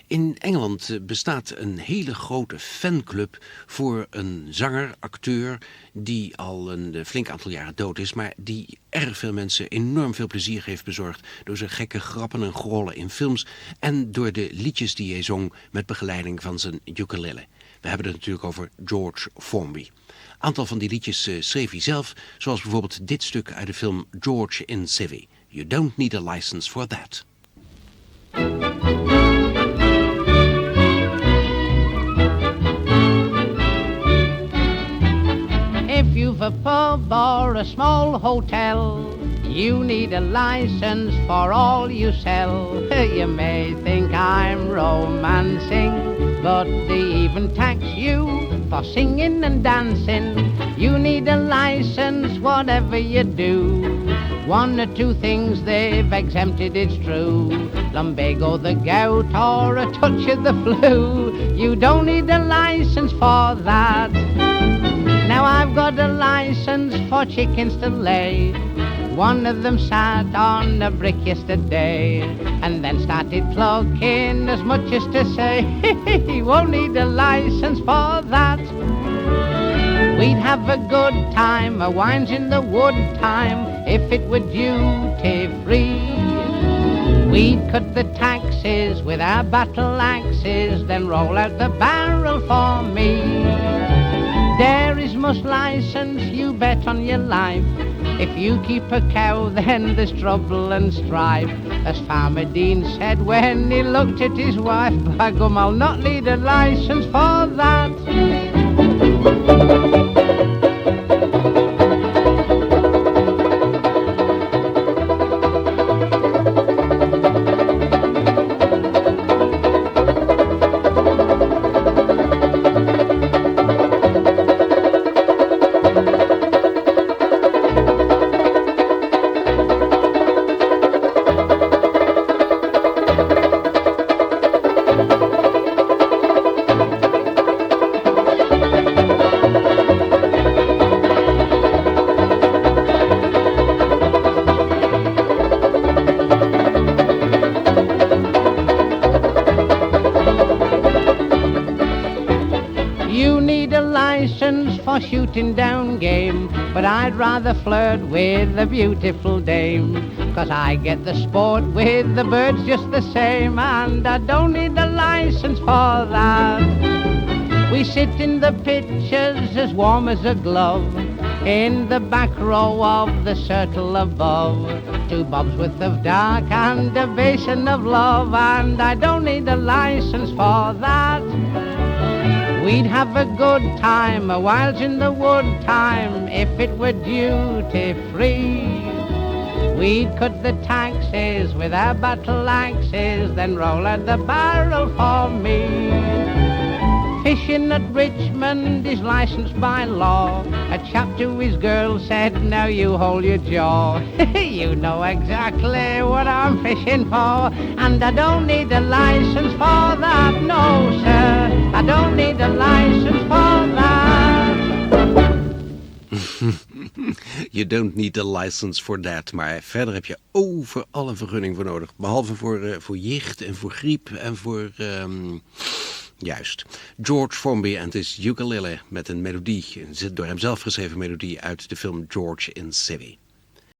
In Engeland bestaat een hele grote fanclub voor een zanger, acteur, die al een flink aantal jaren dood is, maar die erg veel mensen enorm veel plezier heeft bezorgd door zijn gekke grappen en grollen in films en door de liedjes die hij zong met begeleiding van zijn ukulele. We hebben het natuurlijk over George Formby. Een aantal van die liedjes schreef hij zelf, zoals bijvoorbeeld dit stuk uit de film George in Civvy. You don't need a license for that. If you've a pub or a small hotel, you need a license for all you sell. You may think I'm romancing, but they even tax you for singing and dancing. You need a license whatever you do. One or two things they've exempted, it's true. Lumbago, the gout, or a touch of the flu. You don't need a license for that. Now I've got a license for chickens to lay. One of them sat on a brick yesterday and then started clucking as much as to say, he won't need a license for that. We'd have a good time, a wines in the wood time, if it were duty free. We'd cut the taxes with our battle axes, then roll out the barrel for me. There is much license, you bet on your life. If you keep a cow, then there's trouble and strife. As Farmer Dean said when he looked at his wife, by gum, I'll not need a license for that. For shooting down game, but I'd rather flirt with a beautiful dame, 'cause I get the sport with the birds just the same, and I don't need a license for that. We sit in the pictures as warm as a glove, in the back row of the circle above, two bobs worth of dark and a basin of love, and I don't need a license for that. We'd have a good time, a whiles in the wood time, if it were duty free. We'd cut the taxes with our battle axes, then roll out the barrel for me. Fishing at Richmond is licensed by law. A chap to his girl said, now you hold your jaw. You know exactly what I'm fishing for, and I don't need a license for that, no sir. I don't need a license for that. You don't need a license for that. Maar verder heb je overal een vergunning voor nodig. Behalve voor jicht en voor griep en voor... Juist. George Formby en his ukulele met een melodie, een door hem zelf geschreven melodie uit de film George in Civvy.